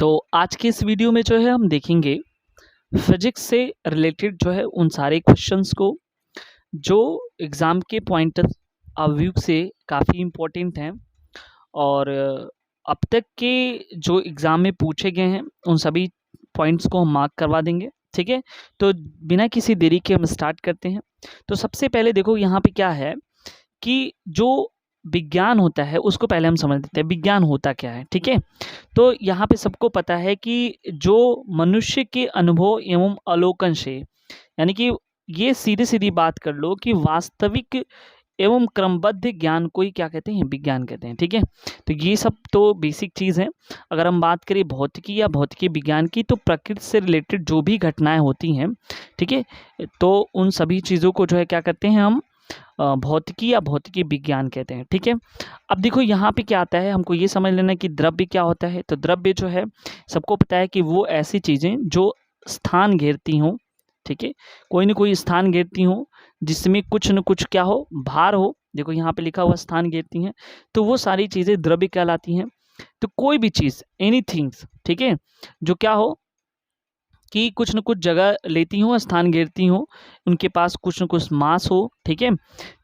तो आज के इस वीडियो में जो है हम देखेंगे फिजिक्स से रिलेटेड जो है उन सारे क्वेश्चंस को जो एग्ज़ाम के पॉइंट ऑफ व्यू से काफ़ी इम्पोर्टेंट हैं और अब तक के जो एग्ज़ाम में पूछे गए हैं उन सभी पॉइंट्स को हम मार्क करवा देंगे। ठीक है, तो बिना किसी देरी के हम स्टार्ट करते हैं। तो सबसे पहले देखो यहाँ पे क्या है कि जो विज्ञान होता है उसको पहले हम समझ लेते हैं विज्ञान होता क्या है। ठीक है, तो यहाँ पे सबको पता है कि जो मनुष्य के अनुभव एवं अवलोकन से, यानी कि ये सीधी-सीधी बात कर लो कि वास्तविक एवं क्रमबद्ध ज्ञान को ही क्या कहते हैं? विज्ञान कहते हैं। ठीक है, तो ये सब तो बेसिक चीज़ है। अगर हम बात करें भौतिकी या भौतिकी विज्ञान की, तो प्रकृति से रिलेटेड जो भी घटनाएँ होती हैं, ठीक है, तो उन सभी चीज़ों को जो है क्या करते हैं हम भौतिकी या भौतिकी विज्ञान कहते हैं। ठीक है, अब देखो यहाँ पे क्या आता है, हमको ये समझ लेना है कि द्रव्य क्या होता है। तो द्रव्य जो है सबको पता है कि वो ऐसी चीज़ें जो स्थान घेरती हों, ठीक है, कोई न कोई स्थान घेरती हों जिसमें कुछ न कुछ क्या हो, भार हो। देखो यहाँ पे लिखा हुआ स्थान घेरती हैं, तो वो सारी चीज़ें द्रव्य कहलाती हैं। तो कोई भी चीज़, एनीथिंग्स, ठीक है, जो क्या हो कि कुछ न कुछ जगह लेती हों, स्थान घेरती हों, उनके पास कुछ न कुछ मास हो, ठीक है,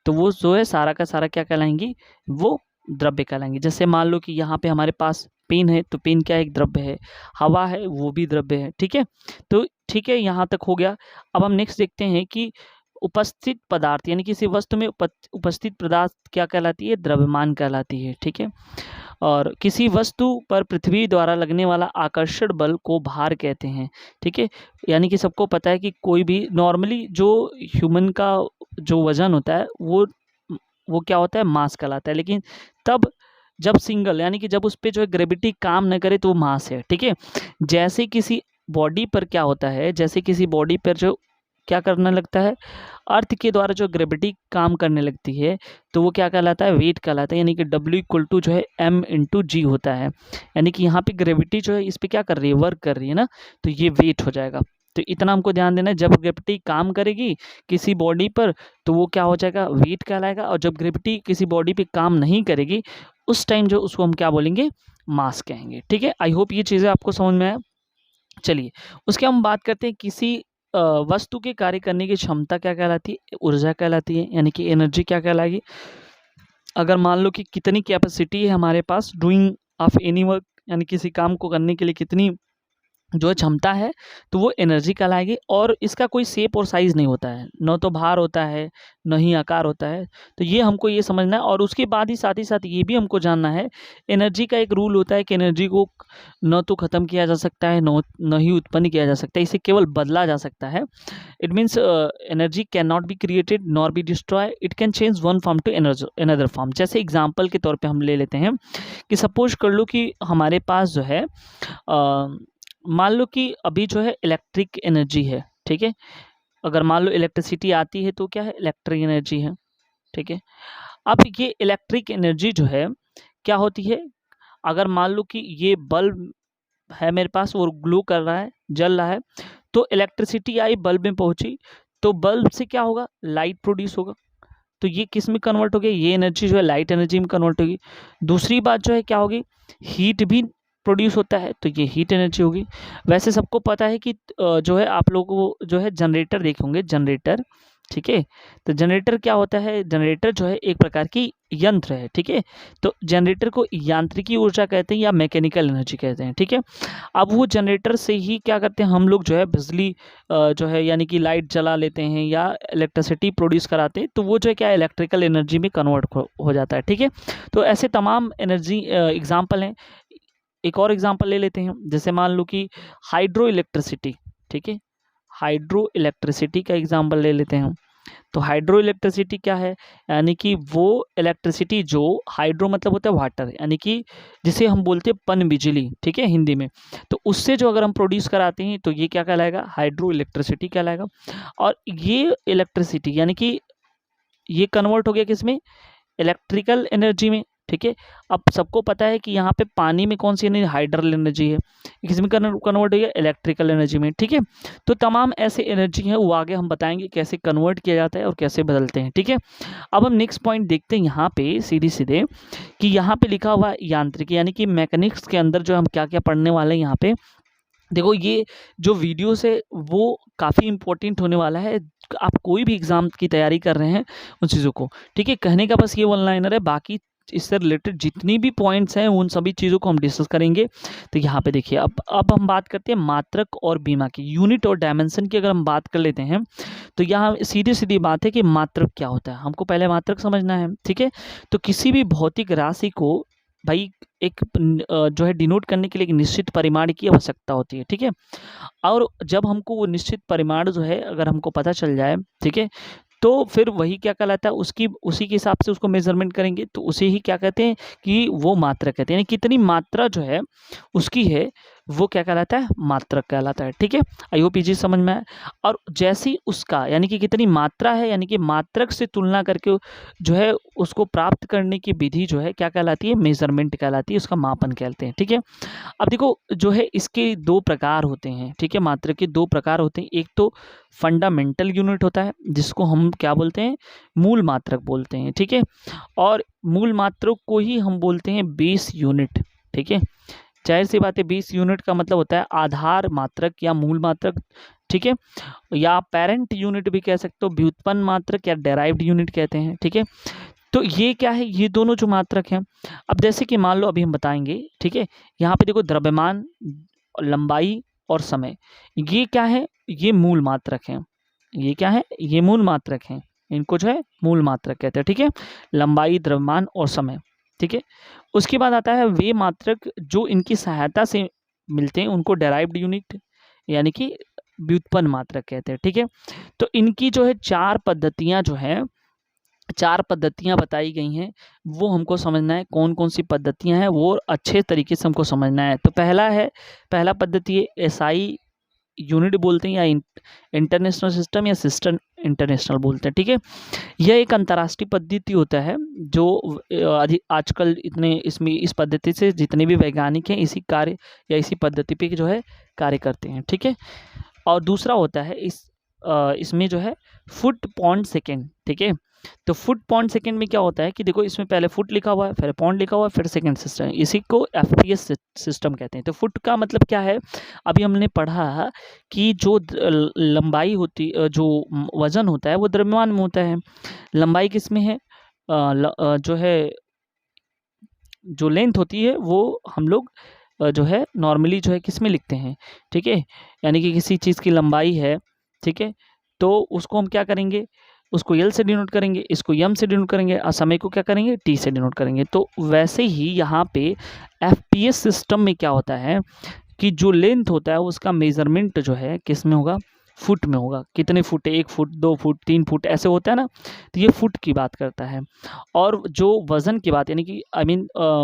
तो वो जो है सारा का सारा क्या कहलाएँगी, वो द्रव्य कहलाएँगी। जैसे मान लो कि यहाँ पे हमारे पास पेन है, तो पेन क्या है, एक द्रव्य है। हवा है, वो भी द्रव्य है। ठीक है, तो ठीक है, यहाँ तक हो गया। अब हम नेक्स्ट देखते हैं कि उपस्थित पदार्थ, यानी किसी वस्तु में उपस्थित पदार्थ क्या कहलाती है, द्रव्यमान कहलाती है। ठीक है, और किसी वस्तु पर पृथ्वी द्वारा लगने वाला आकर्षण बल को भार कहते हैं। ठीक है, यानी कि सबको पता है कि कोई भी नॉर्मली जो ह्यूमन का जो वजन होता है वो क्या होता है, मास कहलाता है। लेकिन तब जब सिंगल, यानी कि जब उस पे जो है ग्रेविटी काम न करे तो वो मास है। ठीक है, जैसे किसी बॉडी पर क्या होता है, जैसे किसी बॉडी पर जो क्या करने लगता है, अर्थ के द्वारा जो ग्रेविटी काम करने लगती है, तो वो क्या कहलाता है, वेट कहलाता है। यानी कि W इक्वल टू जो है m/g होता है। यानी कि यहाँ पे ग्रेविटी जो है इस पे क्या कर रही है, वर्क कर रही है ना, तो ये वेट हो जाएगा। तो इतना हमको ध्यान देना है, जब ग्रेविटी काम करेगी किसी बॉडी पर तो वो क्या हो जाएगा, वेट कहलाएगा। और जब ग्रेविटी किसी बॉडी पे काम नहीं करेगी उस टाइम जो उसको हम क्या बोलेंगे, मास कहेंगे। ठीक है, आई होप ये चीज़ें आपको समझ में आया। चलिए, उसके हम बात करते हैं किसी वस्तु के कार्य करने की क्षमता क्या कहलाती है, ऊर्जा कहलाती है। यानी कि एनर्जी क्या कहलाएगी। अगर मान लो कि कितनी कैपेसिटी है हमारे पास डूइंग ऑफ एनी वर्क, यानी किसी काम को करने के लिए कितनी जो क्षमता है, तो वो एनर्जी कहलाएगी। और इसका कोई शेप और साइज़ नहीं होता है, न तो भार होता है, न ही आकार होता है। तो ये हमको ये समझना है। और उसके बाद ही साथ ये भी हमको जानना है, एनर्जी का एक रूल होता है कि एनर्जी को न तो ख़त्म किया जा सकता है, न ही उत्पन्न किया जा सकता है, इसे केवल बदला जा सकता है। It means energy can not be created nor be destroy, it can change one form to another form. जैसे एग्जाम्पल के तौर पर हम ले लेते हैं कि सपोज कर लो कि हमारे पास जो है मान लो कि अभी जो है इलेक्ट्रिक एनर्जी है। ठीक है, अगर मान लो इलेक्ट्रिसिटी आती है तो क्या है, इलेक्ट्रिक एनर्जी है। ठीक है, अब ये इलेक्ट्रिक एनर्जी जो है क्या होती है, अगर मान लो कि ये बल्ब है मेरे पास और ग्लो कर रहा है, जल रहा है, तो इलेक्ट्रिसिटी आई, बल्ब में पहुंची, तो बल्ब से क्या होगा, लाइट प्रोड्यूस होगा। तो ये किस में कन्वर्ट हो गया, ये एनर्जी जो है लाइट एनर्जी में कन्वर्ट होगी। दूसरी बात जो है क्या होगी, हीट भी प्रोड्यूस होता है, तो ये हीट एनर्जी होगी। वैसे सबको पता है कि जो है आप लोग वो जो है जनरेटर देखे होंगे, जनरेटर। ठीक है, तो जनरेटर क्या होता है, जनरेटर जो है एक प्रकार की यंत्र है। ठीक है, तो जनरेटर को यांत्रिकी ऊर्जा कहते हैं या मैकेनिकल एनर्जी कहते हैं। ठीक है, अब वो जनरेटर से ही क्या करते हैं हम लोग जो है बिजली जो है यानी कि लाइट जला लेते हैं या इलेक्ट्रिसिटी प्रोड्यूस कराते हैं, तो वो जो है क्या इलेक्ट्रिकल एनर्जी में कन्वर्ट हो जाता है। ठीक है, तो ऐसे तमाम एनर्जी एग्जाम्पल हैं। एक और एग्जांपल ले लेते हैं, जैसे मान लो कि हाइड्रो इलेक्ट्रिसिटी। ठीक है, हाइड्रो इलेक्ट्रिसिटी का एग्जांपल ले लेते हैं हम। तो हाइड्रो इलेक्ट्रिसिटी क्या है, यानी कि वो इलेक्ट्रिसिटी जो, हाइड्रो मतलब होता है वाटर, यानी कि जिसे हम बोलते हैं पन बिजली। ठीक है, हिंदी में, तो उससे जो अगर हम प्रोड्यूस कराते हैं तो ये क्या कहलाएगा, हाइड्रो इलेक्ट्रिसिटी कहलाएगा। और ये इलेक्ट्रिसिटी यानी कि ये कन्वर्ट हो गया किसमें, इलेक्ट्रिकल एनर्जी में। ठीक है, अब सबको पता है कि यहाँ पे पानी में कौन सी एनर्जी, हाइड्रल एनर्जी है। किस में कन्वर्ट होगी, इलेक्ट्रिकल एनर्जी में, ठीक है। तो तमाम ऐसे एनर्जी हैं, वो आगे हम बताएंगे कैसे कन्वर्ट किया जाता है और कैसे बदलते हैं, ठीक है। अब हम नेक्स्ट पॉइंट देखते हैं यहाँ पे सीधे सीधे कि यहाँ पे लिखा हुआ यांत्रिकी यानी कि मैकेनिक्स के अंदर जो हम क्या क्या पढ़ने वाले हैं यहाँ पे देखो। ये जो वीडियोस है वो काफ़ी इंपॉर्टेंट होने वाला है, आप कोई भी एग्ज़ाम की तैयारी कर रहे हैं उन चीज़ों को, ठीक है। कहने का बस ये वन लाइनर है, बाकी इससे रिलेटेड जितनी भी पॉइंट्स हैं उन सभी चीज़ों को हम डिस्कस करेंगे। तो यहाँ पे देखिए, अब हम बात करते हैं मात्रक और बीमा की, यूनिट और डायमेंशन की अगर हम बात कर लेते हैं तो यहाँ सीधी सीधी बात है कि मात्रक क्या होता है, हमको पहले मात्रक समझना है, ठीक है। तो किसी भी भौतिक राशि को भाई एक जो है डिनोट करने के लिए एक निश्चित परिमाण की आवश्यकता होती है, ठीक है। और जब हमको वो निश्चित परिमाण जो है अगर हमको पता चल जाए, ठीक है, तो फिर वही क्या कहलाता है, उसी के हिसाब से उसको मेजरमेंट करेंगे तो उसे ही क्या कहते हैं कि वो मात्रक कहते हैं, यानी कितनी मात्रा जो है उसकी है वो क्या कहलाता है, मात्रक कहलाता है, ठीक है। आई होप ये समझ में आए। और जैसी उसका यानी कि कितनी मात्रा है, यानी कि मात्रक से तुलना करके जो है उसको प्राप्त करने की विधि जो है क्या कहलाती है, मेजरमेंट कहलाती है, उसका मापन कहते हैं, ठीक है। अब देखो जो है इसके दो प्रकार होते हैं, ठीक है, मात्रक के दो प्रकार होते हैं। एक तो फंडामेंटल यूनिट होता है जिसको हम क्या बोलते हैं, मूल मात्रक बोलते हैं, ठीक है। और मूल मात्रक को ही हम बोलते हैं बेस यूनिट, ठीक है। जाहिर सी बात है, बेस यूनिट का मतलब होता है आधार मात्रक या मूल मात्रक, ठीक है, या पेरेंट यूनिट भी कह सकते हो, व्युत्पन्न मात्रक या डेराइव्ड यूनिट कहते हैं, ठीक है। तो ये क्या है, ये दोनों जो मात्रक हैं, अब जैसे कि मान लो अभी हम बताएंगे, ठीक है। यहाँ पे देखो द्रव्यमान, लंबाई और समय, ये क्या है, ये मूल मात्रक हैं। ये क्या है, ये मूल मात्रक हैं, इनको जो है मूल मात्रक कहते हैं, ठीक है। लंबाई, द्रव्यमान और समय, ठीक है। उसके बाद आता है वे मात्रक जो इनकी सहायता से मिलते हैं, उनको डेराइव्ड यूनिट यानी कि व्युत्पन्न मात्रक कहते हैं, ठीक है। तो इनकी जो है चार पद्धतियां जो है, चार पद्धतियां बताई गई हैं, वो हमको समझना है कौन कौन सी पद्धतियां हैं, वो अच्छे तरीके से हमको समझना है। तो पहला पद्धति है एसआई यूनिट बोलते हैं, या इंटरनेशनल सिस्टम या सिस्टम इंटरनेशनल बोलते हैं, ठीक है। यह एक अंतर्राष्ट्रीय पद्धति होता है जो आजकल इतने इसमें इस पद्धति से जितने भी वैज्ञानिक हैं इसी कार्य या इसी पद्धति पे जो है कार्य करते हैं, ठीक है। और दूसरा होता है इसमें जो है फुट पॉइंट सेकेंड, ठीक है। तो फुट पॉइंट सेकेंड में क्या होता है कि देखो इसमें पहले फुट लिखा हुआ है, फिर पॉइंट लिखा हुआ है, फिर सेकेंड सिस्टम, इसी को एफपीएस सिस्टम कहते हैं। तो फुट का मतलब क्या है, अभी हमने पढ़ा कि जो लंबाई होती, जो वजन होता है वो द्रव्यमान में होता है। लंबाई किस में है, जो है जो लेंथ होती है वो हम लोग जो है नॉर्मली जो है किस में लिखते हैं, ठीक है। यानी कि किसी चीज़ की लंबाई है, ठीक है, तो उसको हम क्या करेंगे, उसको एल से डिनोट करेंगे, इसको एम से डिनोट करेंगे और समय को क्या करेंगे, टी से डिनोट करेंगे। तो वैसे ही यहाँ पे एफपीएस सिस्टम में क्या होता है कि जो लेंथ होता है उसका मेजरमेंट जो है किस में होगा, फुट में होगा। कितने फुट है, 1 फुट, 2 फुट, 3 फुट ऐसे होता है ना, तो ये फुट की बात करता है। और जो वज़न की बात यानी कि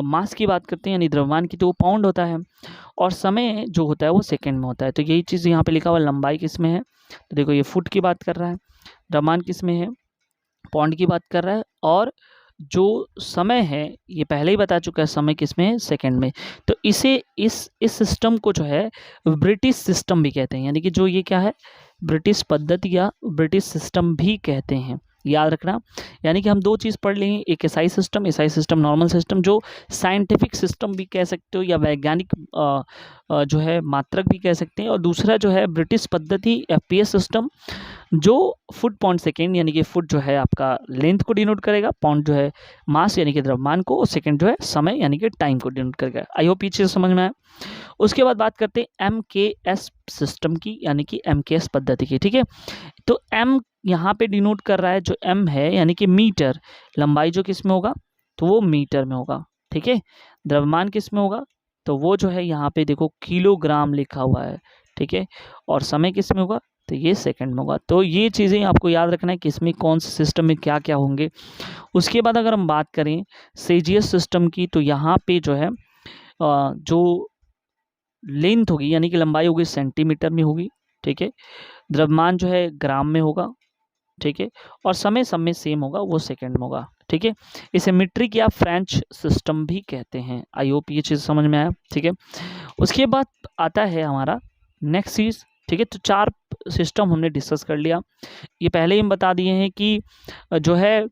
मास की बात करते हैं यानी द्रव्यमान की, तो वो पाउंड होता है। और समय जो होता है वो सेकंड में होता है। तो यही चीज़ यहाँ पे लिखा हुआ, लंबाई किस में है, तो देखो ये फुट की बात कर रहा है, द्रव्यमान किस में है, पाउंड की बात कर रहा है, और जो समय है ये पहले ही बता चुका है, समय किस में है, सेकंड में। तो इसे इस सिस्टम को जो है ब्रिटिश सिस्टम भी कहते हैं, यानी कि जो ये क्या है, ब्रिटिश पद्धति या ब्रिटिश सिस्टम भी कहते हैं, याद रखना। यानी कि हम दो चीज़ पढ़ लेंगे, एक एसआई सिस्टम नॉर्मल सिस्टम जो साइंटिफिक सिस्टम भी कह सकते हो या वैज्ञानिक जो है मात्रक भी कह सकते हैं, और दूसरा जो है ब्रिटिश पद्धति एफपीएस सिस्टम जो फुट पॉइंट सेकेंड यानी कि फुट जो है आपका लेंथ को डिनोट करेगा, पाउंड जो है मास यानी कि द्रव्यमान को, और सेकेंड जो है समय यानी कि टाइम को डिनोट करेगा। आई होप पीछे समझ में आया। उसके बाद बात करते हैं एमकेएस सिस्टम की, यानी कि एमकेएस पद्धति की, ठीक है। तो एम यहाँ पे डिनोट कर रहा है, जो एम है यानी कि मीटर, लंबाई जो किस में होगा, तो वो मीटर में होगा, ठीक है। द्रव्यमान किस में होगा, तो वो जो है यहाँ पे देखो किलोग्राम लिखा हुआ है, ठीक है। और समय किस में होगा, तो ये सेकंड में होगा। तो ये चीज़ें आपको याद रखना है कि इसमें कौन से सिस्टम में क्या क्या होंगे। उसके बाद अगर हम बात करें सेजियस सिस्टम की, तो यहाँ पे जो है जो लेंथ होगी यानी कि लंबाई होगी सेंटीमीटर में होगी, ठीक है। द्रव्यमान जो है ग्राम में होगा, ठीक है। और समय सेम होगा, वो सेकंड में होगा, ठीक है। इसे मीट्रिक या फ्रेंच सिस्टम भी कहते हैं। आई होप ये चीज़ समझ में आया, ठीक है। उसके बाद आता है हमारा नेक्स्ट चीज़, ठीक है। तो 4 सिस्टम हमने डिस्कस कर लिया। ये पहले ही हम बता दिए हैं कि जो है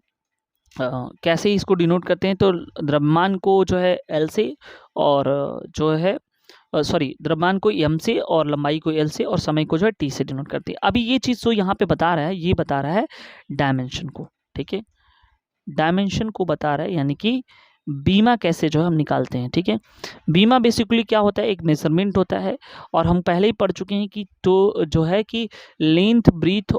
कैसे इसको डिनोट करते हैं। तो द्रव्यमान को जो है एल से और जो है द्रव्यमान को एम से और लंबाई को एल से और समय को जो है टी से डिनोट करते हैं। अभी ये चीज़ जो यहाँ पे बता रहा है, ये बता रहा है डायमेंशन को, ठीक है। डायमेंशन को बता रहा है, यानी कि बीमा कैसे जो है हम निकालते हैं, ठीक है। बीमा बेसिकली क्या होता है, एक मेजरमेंट होता है, और हम पहले ही पढ़ चुके हैं कि तो जो है कि लेंथ, ब्रीथ,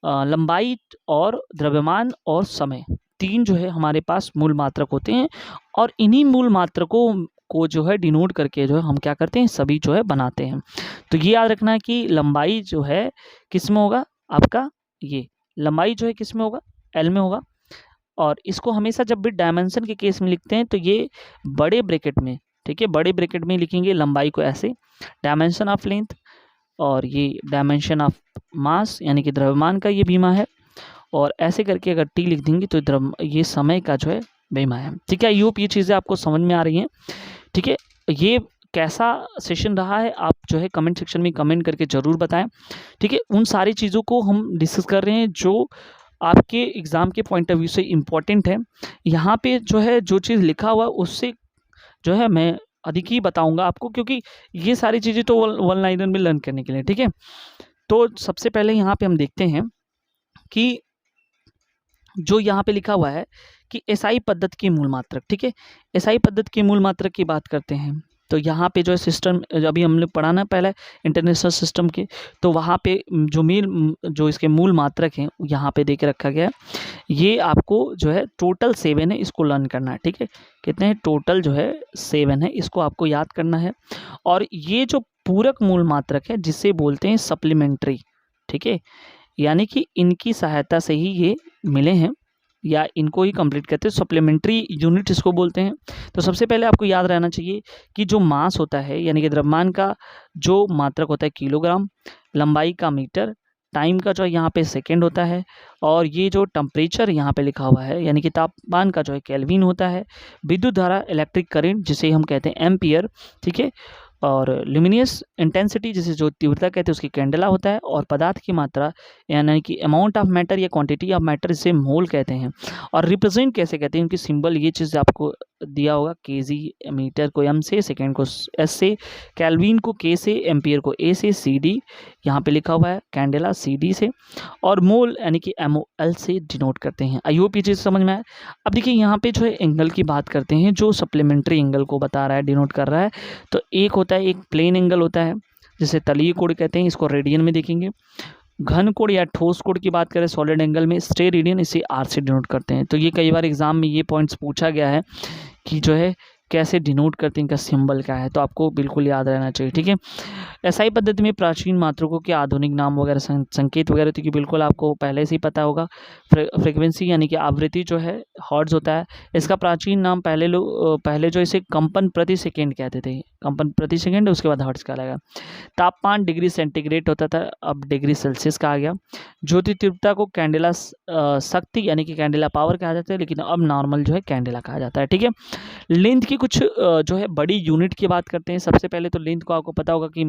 लंबाई और द्रव्यमान और समय, 3 जो है हमारे पास मूल मात्रक होते हैं, और इन्हीं मूल मात्रकों को जो है डिनोट करके जो है हम क्या करते हैं, सभी जो है बनाते हैं। तो ये याद रखना है कि लंबाई जो है किस में होगा, आपका ये लंबाई जो है किस में होगा, एल में होगा। और इसको हमेशा जब भी डायमेंशन के केस में लिखते हैं तो ये बड़े ब्रैकेट में, ठीक है, बड़े ब्रैकेट में लिखेंगे लंबाई को ऐसे, डायमेंशन ऑफ लेंथ, और ये डायमेंशन ऑफ मास यानी कि द्रव्यमान का ये बीमा है, और ऐसे करके अगर टी लिख देंगे तो ये समय का जो है बीमा है, ठीक है। यूप ये चीज़ें आपको समझ में आ रही हैं, ठीक है। ये कैसा सेशन रहा है आप जो है कमेंट सेक्शन में कमेंट करके ज़रूर बताएं, ठीक है। उन सारी चीज़ों को हम डिस्कस कर रहे हैं जो आपके एग्ज़ाम के पॉइंट ऑफ व्यू से इम्पॉर्टेंट है। यहाँ पे जो है जो चीज़ लिखा हुआ उससे जो है मैं अधिक ही बताऊंगा आपको, क्योंकि ये सारी चीज़ें तो वन लाइनर में लर्न करने के लिए, ठीक है। तो सबसे पहले यहाँ पे हम देखते हैं कि जो यहाँ पे लिखा हुआ है कि एसआई पद्धति की मूल मात्रक, ठीक है। एसआई पद्धति की मूल मात्रक की बात करते हैं तो यहाँ पे जो है सिस्टम, अभी हमने पढ़ा ना पहले इंटरनेशनल सिस्टम के, तो वहाँ पे जो इसके मूल मात्रक हैं यहाँ पे दे के रखा गया है। ये आपको जो है टोटल 7 है, इसको लर्न करना है, ठीक है। कितने हैं टोटल, जो है 7 है, इसको आपको याद करना है। और ये जो पूरक मूल मात्रक है जिसे बोलते हैं सप्लीमेंट्री, ठीक है, यानी कि इनकी सहायता से ही ये मिले हैं या इनको ही कंप्लीट करते हैं, सप्लीमेंट्री यूनिट इसको बोलते हैं। तो सबसे पहले आपको याद रहना चाहिए कि जो मास होता है यानी कि द्रव्यमान का जो मात्रक होता है किलोग्राम, लंबाई का मीटर, टाइम का जो है यहाँ पे सेकेंड होता है, और ये जो टेम्परेचर यहाँ पे लिखा हुआ है यानी कि तापमान का जो है केल्विन होता है, विद्युत धारा इलेक्ट्रिक करंट जिसे हम कहते हैं एम्पियर, ठीक है, और ल्यूमिनियस इंटेंसिटी जिसे जो तीव्रता कहते हैं उसकी कैंडेला होता है, और पदार्थ की मात्रा यानी कि अमाउंट ऑफ मैटर या क्वांटिटी ऑफ मैटर इसे मोल कहते हैं। और रिप्रेजेंट कैसे कहते हैं, उनकी सिंबल ये चीज़ आपको दिया होगा, केजी, मीटर को एम से, सेकेंड को एस से, कैल्विन को के से, एम्पियर को ए से, सी डी यहाँ पे लिखा हुआ है, कैंडेला सी डी से, और मोल यानी कि एम ओ एल से डिनोट करते हैं। आई होप ये चीज़ समझ में आए। अब देखिए यहाँ पे जो है एंगल की बात करते हैं, जो सप्लीमेंट्री एंगल को बता रहा है, डिनोट कर रहा है। तो एक होता है, एक प्लेन एंगल होता है जिसे तलीय कोण कहते हैं, इसको रेडियन में देखेंगे। घन कोण या ठोस कोण की बात करें सॉलिड एंगल में स्टे रेडियन, इसे आर से डिनोट करते हैं। तो ये कई बार एग्जाम में ये पॉइंट्स पूछा गया है कि जो है कैसे डिनोट करते हैं, इनका सिंबल क्या है, तो आपको बिल्कुल याद रहना चाहिए, ठीक है। एसआई पद्धति में प्राचीन मात्रकों के आधुनिक नाम वगैरह संकेत वगैरह तो कि बिल्कुल आपको पहले से ही पता होगा। फ्रीक्वेंसी यानी कि आवृत्ति जो है हर्ट्ज होता है, इसका प्राचीन नाम पहले जो इसे कंपन प्रति सेकेंड कहते थे, कंपन प्रति सेकेंड, उसके बाद हर्ट्ज कहलाएगा। तापमान डिग्री सेंटीग्रेड होता था, अब डिग्री सेल्सियस का आ गया। ज्योति तीव्रता को कैंडेला शक्ति यानी कि कैंडेला पावर कहा जाता है, लेकिन अब नॉर्मल जो है कैंडेला कहा जाता है, ठीक है। लेंथ की कुछ जो है बड़ी यूनिट की बात करते हैं। सबसे पहले तो लेंथ को आपको पता होगा कि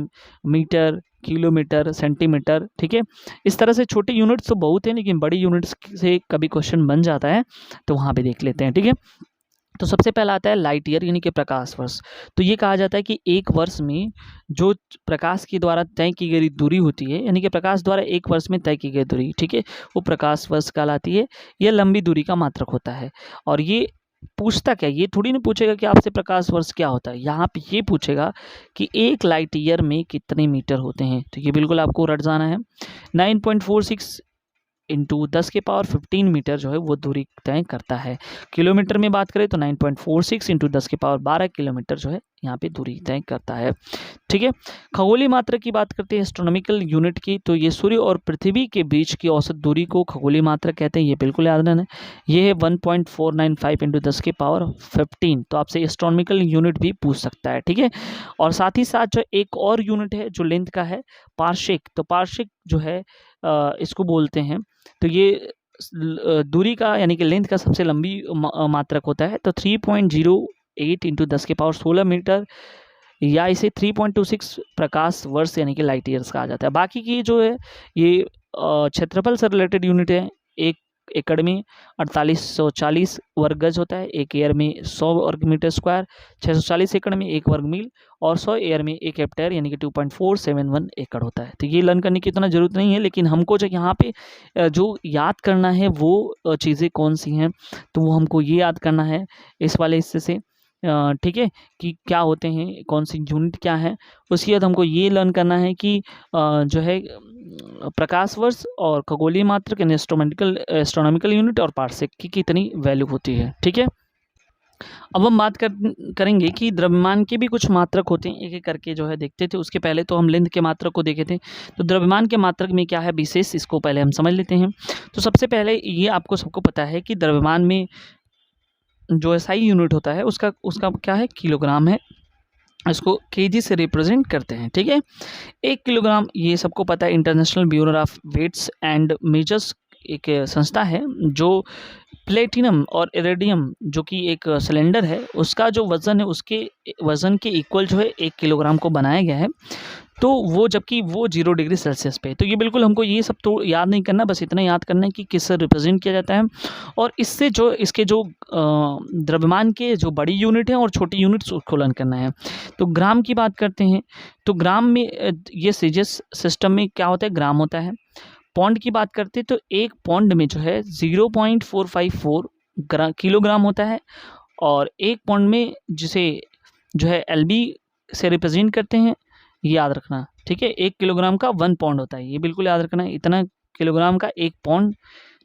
मीटर, किलोमीटर, सेंटीमीटर, ठीक है। इस तरह से छोटी यूनिट्स तो बहुत हैं, लेकिन बड़ी यूनिट्स से कभी क्वेश्चन बन जाता है तो वहाँ पे देख लेते हैं, ठीक है। तो सबसे पहला आता है लाइट ईयर यानी कि प्रकाश वर्ष। तो ये कहा जाता है कि एक वर्ष में जो प्रकाश के द्वारा तय की गई दूरी होती है, यानी कि प्रकाश द्वारा एक वर्ष में तय की गई दूरी, ठीक है, वो प्रकाश वर्ष कहलाती है। यह लंबी दूरी का मात्रक होता है। और ये पूछता क्या, ये थोड़ी ना पूछेगा कि आपसे प्रकाश वर्ष क्या होता है, यहाँ पे ये पूछेगा कि एक लाइट ईयर में कितने मीटर होते हैं। तो ये बिल्कुल आपको रट जाना है। 9.46 इंटू 10⁻15 मीटर जो है वो दूरी तय करता है। किलोमीटर में बात करें तो 9.46 इंटू 10⁻12 किलोमीटर जो है यहाँ पे दूरी तय करता है, ठीक है। खगोलीय मात्रक की बात करते हैं एस्ट्रोनॉमिकल यूनिट की, तो ये सूर्य और पृथ्वी के बीच की औसत दूरी को खगोलीय मात्रक कहते हैं, ये बिल्कुल याद रहना है। ये है 1.495 इंटू 10⁻15। तो आपसे एस्ट्रोनॉमिकल यूनिट भी पूछ सकता है, ठीक है। और साथ ही साथ जो एक और यूनिट है जो लेंथ का है, पार्शिक। तो पार्शिक जो है इसको बोलते हैं, तो ये दूरी का यानी कि लेंथ का सबसे लंबी मात्रक होता है, तो 3.08 इंटू 10⁻16 मीटर, या इसे 3.26 प्रकाश वर्ष यानी कि लाइट ईयर्स कहा जाता है। बाकी की जो है ये क्षेत्रफल से रिलेटेड यूनिट है। एक एकड़ में 4840 वर्ग गज होता है, एक एयर में 100 वर्ग मीटर स्क्वायर, 640 एकड़ में 1 वर्ग मील, और 100 एयर में 1 हेक्टेयर यानी कि 2.471 एकड़ होता है। तो ये लर्न करने की इतना ज़रूरत नहीं है, लेकिन हमको जो यहाँ पे जो याद करना है वो चीज़ें कौन सी हैं, तो वो हमको ये याद करना है इस वाले हिस्से से, ठीक है, कि क्या होते हैं, कौन सी यूनिट क्या है। उसके बाद हमको ये लर्न करना है कि जो है प्रकाश वर्ष और खगोलीय मात्रक यानी एस्ट्रोनॉमिकल यूनिट और पार्सेक की कितनी वैल्यू होती है, ठीक है। अब हम बात करेंगे कि द्रव्यमान के भी कुछ मात्रक होते हैं, एक एक करके जो है देखते थे। उसके पहले तो हम लेंथ के मात्रक को देखे थे, तो द्रव्यमान के मात्रक में क्या है विशेष, इसको पहले हम समझ लेते हैं। तो सबसे पहले ये आपको सबको पता है कि द्रव्यमान में जो एसआई यूनिट होता है उसका क्या है, किलोग्राम है। इसको केजी से रिप्रेजेंट करते हैं, ठीक है। 1 किलोग्राम, ये सबको पता है, international bureau of weights and measures एक संस्था है जो प्लेटिनम और इरेडियम जो कि एक सिलेंडर है उसका जो वज़न है उसके वज़न के इक्वल जो है 1 किलोग्राम को बनाया गया है। तो वो जबकि वो 0 डिग्री सेल्सियस पे, तो ये बिल्कुल हमको ये सब तो याद नहीं करना, बस इतना याद करना है कि किससे रिप्रेजेंट किया जाता है। और इससे जो इसके जो द्रव्यमान के जो बड़ी यूनिट है और छोटी यूनिट्स उसको लर्न करना है। तो ग्राम की बात करते हैं, तो ग्राम में ये सीजीएस सिस्टम में क्या होता है, ग्राम होता है। पौंड की बात करते हैं तो एक पौंड में जो है 0.454 किलोग्राम होता है, और एक पौंड में जिसे जो है एलबी से रिप्रेजेंट करते हैं, ये याद रखना, ठीक है। 1 किलोग्राम का 1 पौंड होता है, ये बिल्कुल याद रखना है, इतना किलोग्राम का 1 पौंड,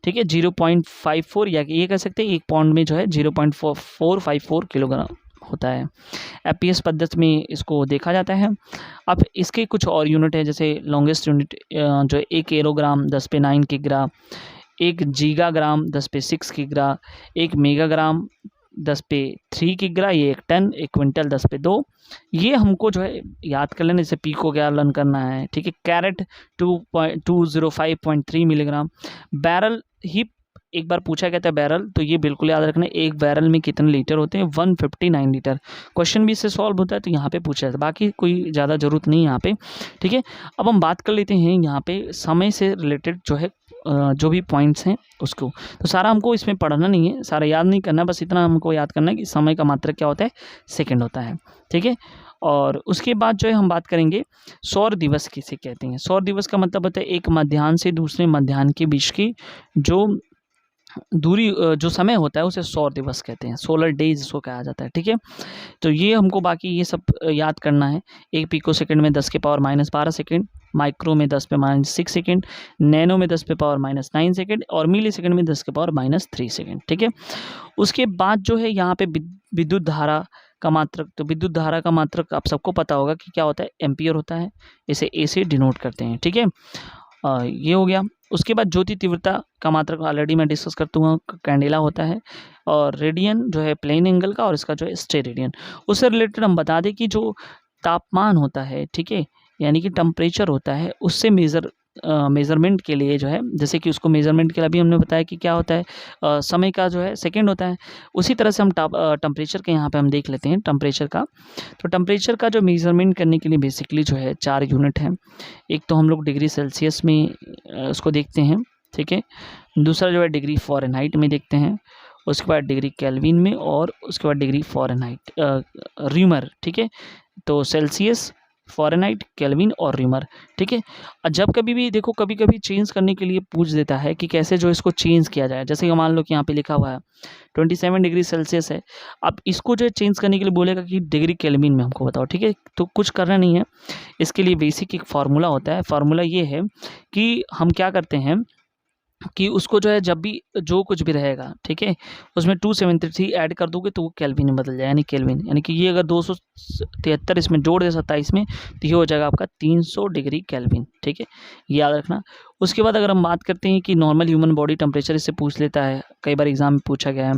ठीक है। 0.54 या ये कह सकते हैं 1 पौंड में जो है 0.454 किलोग्राम होता है। एपीएस पद्धति में इसको देखा जाता है। अब इसके कुछ और यूनिट है, जैसे लॉन्गेस्ट यूनिट जो है 1 एरोग्राम 10⁻9 किग्रा, 1 गीगाग्राम 10⁻6 किग्रा, 1 मेगाग्राम 10⁻3 किग्रा, ये 1 टन, 1 क्विंटल 10⁻2। ये हमको जो है याद कर लेना, जैसे पी को क्या लर्न करना है, ठीक है। Carat 205.3 milligram. बैरल हीप एक बार पूछा गया था बैरल, तो ये बिल्कुल याद रखना, एक बैरल में कितने लीटर होते हैं, 159 लीटर। क्वेश्चन भी इससे सॉल्व होता है, तो यहाँ पे पूछा जाता है, बाकी कोई ज़्यादा ज़रूरत नहीं यहाँ पे, ठीक है। अब हम बात कर लेते हैं यहाँ पे समय से रिलेटेड जो है जो भी पॉइंट्स हैं उसको, तो सारा हमको इसमें पढ़ना नहीं है, सारा याद नहीं करना, बस इतना हमको याद करना है कि समय का मात्रक क्या होता है, सेकंड होता है, ठीक है। और उसके बाद जो है हम बात करेंगे सौर दिवस किसे कहते हैं। सौर दिवस का मतलब होता है एक मध्याह्न से दूसरे मध्याह्न के बीच की जो दूरी जो समय होता है उसे सौर दिवस कहते हैं, सोलर डेज इसको कहा जाता है, ठीक है। तो ये हमको बाकी ये सब याद करना है। 1 पिको सेकंड में 10⁻−12 सेकंड, माइक्रो में 10⁻6 सेकंड, नैनो में 10⁻−9 सेकंड, और मिली सेकंड में 10⁻3 सेकंड, ठीक है। उसके बाद जो है यहाँ पे विद्युत धारा का मात्रक, तो विद्युत धारा का मात्रक आप सबको पता होगा कि क्या होता है, एम्पियर होता है, इसे ए से डिनोट करते हैं, ठीक है। ये हो गया। उसके बाद ज्योति तीव्रता का मात्रक ऑलरेडी मैं डिस्कस कर चुका हूँ, कैंडेला होता है, और रेडियन जो है प्लेन एंगल का, और इसका जो है स्टेरेडियन। उससे रिलेटेड हम बता दें कि जो तापमान होता है, ठीक है, यानी कि टेम्परेचर होता है, उससे मेज़रमेंट के लिए जो है, जैसे कि उसको मेज़रमेंट के लिए अभी हमने बताया कि क्या होता है, समय का जो है सेकंड होता है, उसी तरह से हम टेम्परेचर के यहाँ पे हम देख लेते हैं टेम्परेचर का। तो टेम्परेचर का जो मेज़रमेंट करने के लिए बेसिकली जो है 4 यूनिट हैं। एक तो हम लोग डिग्री सेल्सियस में उसको देखते हैं, ठीक है। दूसरा जो है डिग्री फ़ारेनहाइट में देखते हैं, उसके बाद डिग्री केल्विन में, और उसके बाद डिग्री फ़ारेनहाइट र्यूमर, ठीक है। तो सेल्सियस, फ़ारेनहाइट, केल्विन और र्यूमर, ठीक है। जब कभी भी देखो, कभी कभी चेंज करने के लिए पूछ देता है कि कैसे जो इसको चेंज किया जाए, जैसे कि मान लो कि यहाँ पे लिखा हुआ है 27 डिग्री सेल्सियस है, अब इसको जो है चेंज करने के लिए बोलेगा कि डिग्री केल्विन में हमको बताओ, ठीक है। तो कुछ करना नहीं है, इसके लिए बेसिक एक फार्मूला होता है। फार्मूला ये है कि हम क्या करते हैं कि उसको जो है जब भी जो कुछ भी रहेगा, ठीक है, उसमें 273 ऐड कर दोगे तो वो केल्विन में बदल जाए, यानी केल्विन, यानी कि ये अगर 273 इसमें जोड़ दे 27 में, तो ये हो जाएगा आपका 300 डिग्री केल्विन, ठीक है, ये याद रखना। उसके बाद अगर हम बात करते हैं कि नॉर्मल ह्यूमन बॉडी टेम्परेचर इससे पूछ लेता है, कई बार एग्जाम में पूछा गया है,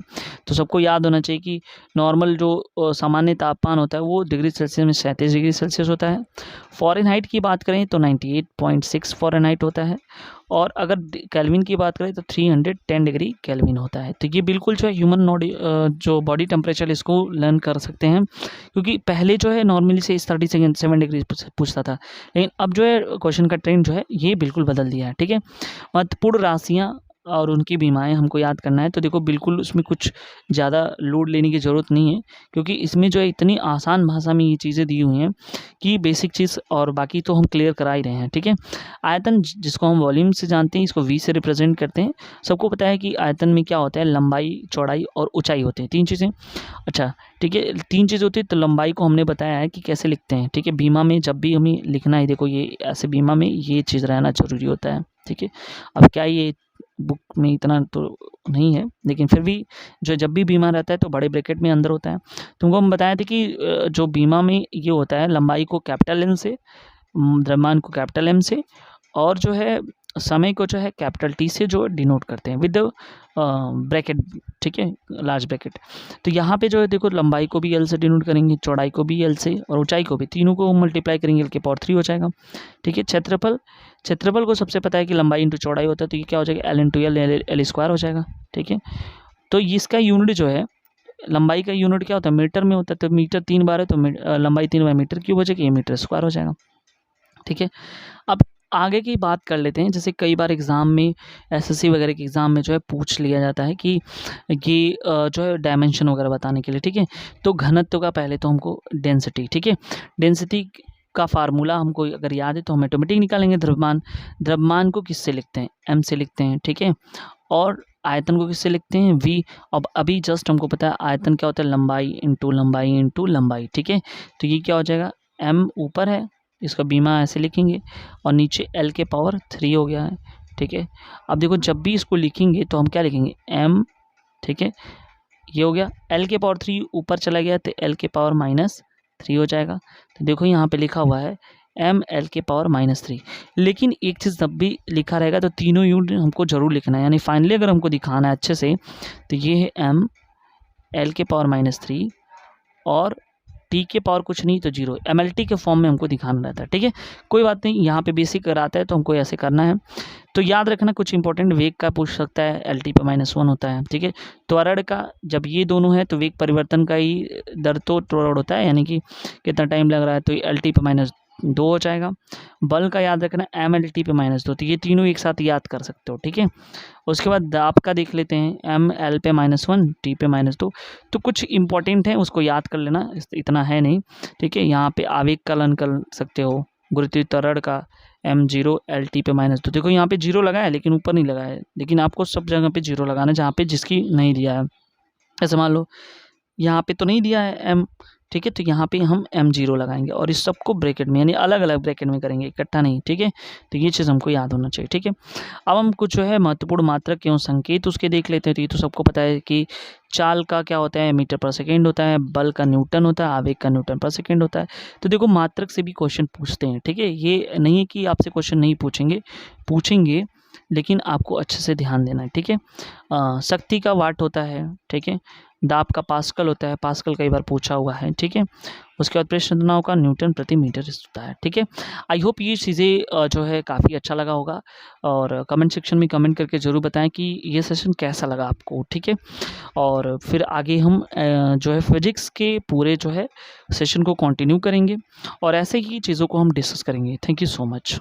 तो सबको याद होना चाहिए कि नॉर्मल जो सामान्य तापमान होता है वो डिग्री सेल्सियस में 37 डिग्री सेल्सियस होता है। फ़ारेनहाइट की बात करें तो 98.6 फ़ारेनहाइट होता है, और अगर केल्विन की बात करें तो 310 डिग्री केल्विन होता है। तो ये बिल्कुल जो है ह्यूमन जो बॉडी टेम्परेचर इसको लर्न कर सकते हैं, क्योंकि पहले जो है नॉर्मली से इस 37 डिग्री पूछता था, लेकिन अब जो है क्वेश्चन का ट्रेंड जो है ये बिल्कुल बदल दिया है। ठीक है, महत्वपूर्ण राशियाँ और उनकी बीमाएँ हमको याद करना है, तो देखो बिल्कुल उसमें कुछ ज़्यादा लोड लेने की ज़रूरत नहीं है, क्योंकि इसमें जो है इतनी आसान भाषा में ये चीज़ें दी हुई हैं कि बेसिक चीज़ और बाकी तो हम क्लियर करा ही रहे हैं। ठीक है, आयतन जिसको हम वॉल्यूम से जानते हैं, इसको V से रिप्रेजेंट करते हैं। सबको पता है कि आयतन में क्या होता है, लंबाई, चौड़ाई और ऊंचाई होते हैं, 3 चीज़ें। अच्छा ठीक है, 3 चीज़ होती है, तो लंबाई को हमने बताया है कि कैसे लिखते हैं। ठीक है, बीमा में जब भी हमें लिखना है, देखो ये ऐसे बीमा में ये चीज़ रहना ज़रूरी होता है। ठीक है, अब क्या ये बुक में इतना तो नहीं है, लेकिन फिर भी जो जब भी बीमा रहता है तो बड़े ब्रैकेट में अंदर होता है। तुमको हम बताए थे कि जो बीमा में ये होता है, लंबाई को कैपिटल N से, द्रव्यमान को कैपिटल M से, और जो है समय को जो है कैपिटल T से जो डिनोट करते हैं विद ब्रैकेट। ठीक है, लार्ज ब्रैकेट। तो यहाँ पे जो है देखो लंबाई को भी L से डिनोट करेंगे, चौड़ाई को भी L से, और ऊंचाई को भी, तीनों को मल्टीप्लाई करेंगे L के पावर 3 हो जाएगा। ठीक है, क्षेत्रफल को सबसे पता है कि लंबाई इंटू चौड़ाई होता है, तो ये क्या हो जाएगा, L इंटू L स्क्वायर हो जाएगा। ठीक है, तो इसका यूनिट जो है, लंबाई का यूनिट क्या होता है, मीटर में होता है, तो मीटर 3 बार है तो लंबाई 3 बार मीटर क्यूब हो जाएगी, ये मीटर स्क्वायर हो जाएगा। ठीक है, अब आगे की बात कर लेते हैं। जैसे कई बार एग्ज़ाम में, एसएससी वगैरह के एग्ज़ाम में जो है पूछ लिया जाता है कि ये जो है डायमेंशन वगैरह बताने के लिए। ठीक है, तो घनत्व का पहले तो हमको डेंसिटी, ठीक है, डेंसिटी का फार्मूला हमको अगर याद है तो हम ऑटोमेटिक निकालेंगे। द्रव्यमान को किससे लिखते हैं, M से लिखते हैं। ठीक है, और आयतन को किससे लिखते हैं, V। अब अभी जस्ट हमको पता है आयतन क्या होता है, लंबाई इंटू लंबाई इंटू लंबाई। ठीक है, तो ये क्या हो जाएगा, M ऊपर है, इसका बीमा ऐसे लिखेंगे, और नीचे L के पावर 3 हो गया है। ठीक है, अब देखो जब भी इसको लिखेंगे तो हम क्या लिखेंगे, M। ठीक है, ये हो गया, L के पावर 3 ऊपर चला गया तो L के पावर -3 हो जाएगा। तो देखो यहाँ पे लिखा हुआ है M L के पावर -3, लेकिन एक चीज़ जब भी लिखा रहेगा तो तीनों यूनिट हमको जरूर लिखना है, यानी फाइनली अगर हमको दिखाना है अच्छे से तो ये है M L के पावर -3 और T के पावर कुछ नहीं तो 0, MLT के फॉर्म में हमको दिखाना रहता है। ठीक है, कोई बात नहीं, यहाँ पे बेसिक कराता है तो हमको ऐसे करना है। तो याद रखना कुछ इंपॉर्टेंट, वेग का पूछ सकता है, LT पे -1 होता है। ठीक है, त्वरण का जब ये दोनों है तो वेग परिवर्तन का ही दर तो त्वरण होता है, यानी कि कितना टाइम लग रहा है, तो LT पे -2 हो जाएगा। बल का याद रखना MLT पे -2, तो ये तीनों एक साथ याद कर सकते हो। ठीक है, उसके बाद दाब का देख लेते हैं, ML पे -1, T पे -2, तो कुछ इंपॉर्टेंट है उसको याद कर लेना, इतना है नहीं। ठीक है, यहाँ पे आवेग का लर्न कर सकते हो, गुरुत्वीय त्वरण का M0 LT पे -2। देखो यहाँ पे 0 लगा है लेकिन ऊपर नहीं लगा है, लेकिन आपको सब जगह पे 0 लगाना है जहाँ पे जिसकी नहीं दिया है। ऐसे मान लो यहाँ पे तो नहीं दिया है M, ठीक है, तो यहाँ पे हम M0 लगाएंगे और इस सबको ब्रैकेट में, यानी अलग अलग ब्रैकेट में करेंगे, इकट्ठा नहीं। ठीक है, तो ये चीज़ हमको याद होना चाहिए। ठीक है, अब हम कुछ जो है महत्वपूर्ण मात्रक एवं संकेत उसके देख लेते हैं। तो ये तो सबको पता है कि चाल का क्या होता है, मीटर पर सेकेंड होता है, बल का न्यूटन होता है, आवेग का न्यूटन पर सेकेंड होता है। तो देखो मात्रक से भी क्वेश्चन पूछते हैं। ठीक है, ये नहीं है कि आपसे क्वेश्चन नहीं पूछेंगे, लेकिन आपको अच्छे से ध्यान देना है। ठीक है, शक्ति का वाट होता है। ठीक है, दाब का पास्कल होता है, पास्कल कई बार पूछा हुआ है। ठीक है, उसके बाद प्रेशर तनाव का न्यूटन प्रति मीटर होता है। ठीक है, आई होप ये चीज़ें जो है काफ़ी अच्छा लगा होगा, और कमेंट सेक्शन में कमेंट करके ज़रूर बताएं कि ये सेशन कैसा लगा आपको। ठीक है, और फिर आगे हम जो है फिजिक्स के पूरे जो है सेशन को कंटिन्यू करेंगे और ऐसे ही चीज़ों को हम डिस्कस करेंगे। Thank you so much.